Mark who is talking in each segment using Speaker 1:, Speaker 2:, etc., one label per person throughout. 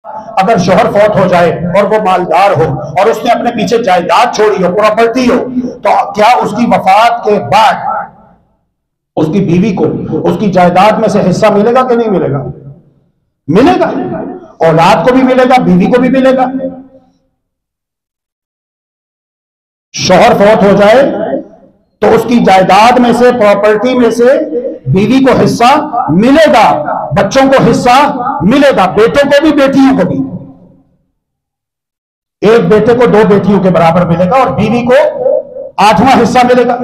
Speaker 1: अगर शोहर फौत हो जाए और वो मालदार हो और उसने अपने पीछे जायदाद छोड़ी हो, प्रॉपर्टी हो, तो क्या उसकी वफात के बाद उसकी बीवी को उसकी जायदाद में से हिस्सा मिलेगा कि नहीं मिलेगा? मिलेगा। औलाद को भी मिलेगा, बीवी को भी मिलेगा। शोहर फौत हो जाए तो उसकी जायदाद में से, प्रॉपर्टी में से बीवी को हिस्सा मिलेगा, बच्चों को हिस्सा मिलेगा, बेटों को भी बेटियों को भी। एक बेटे को 2 बेटियों के बराबर मिलेगा और बीवी को 8वां हिस्सा मिलेगा।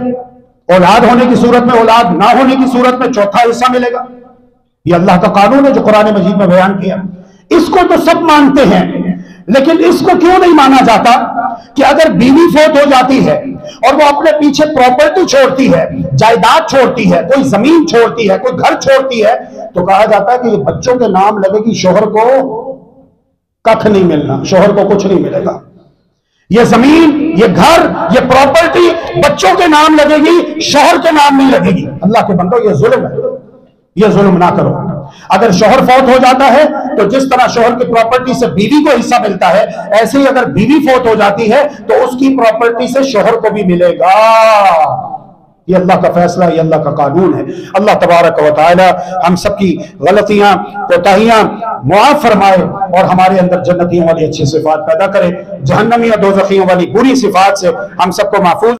Speaker 1: औलाद होने की सूरत में, औलाद ना होने की सूरत में 4था हिस्सा मिलेगा। यह अल्लाह का कानून है जो कुरान मजीद में बयान किया। इसको तो सब मानते हैं, लेकिन इसको क्यों नहीं माना जाता कि अगर बीवी फौत हो जाती है और वो अपने पीछे प्रॉपर्टी छोड़ती है, जायदाद छोड़ती है, कोई जमीन छोड़ती है, कोई घर छोड़ती है, तो कहा जाता है कि ये बच्चों के नाम लगेगी, शोहर को कख नहीं मिलना, शोहर को कुछ नहीं मिलेगा। ये जमीन, ये घर, ये प्रॉपर्टी बच्चों के नाम लगेगी, शोहर के नाम नहीं लगेगी। अल्लाह के बंदो, ये जुल्म है, ये जुल्म ना करो। अगर शोहर फौत हो जाता है तो जिस तरह शोहर की प्रॉपर्टी से बीवी को हिस्सा मिलता है, ऐसे ही अगर बीवी फौत हो जाती है तो उसकी प्रॉपर्टी से शोहर को भी मिलेगा। ये अल्लाह का फैसला, ये अल्लाह का कानून है। अल्लाह तबारक व तआला हम सबकी गलतियां, कोताहियां मुआफ फरमाए और हमारे अंदर जन्नतियों वाली अच्छी सिफात पैदा करे, जहन्नमियों दोज़खियों वाली बुरी सिफात से हम सबको महफूज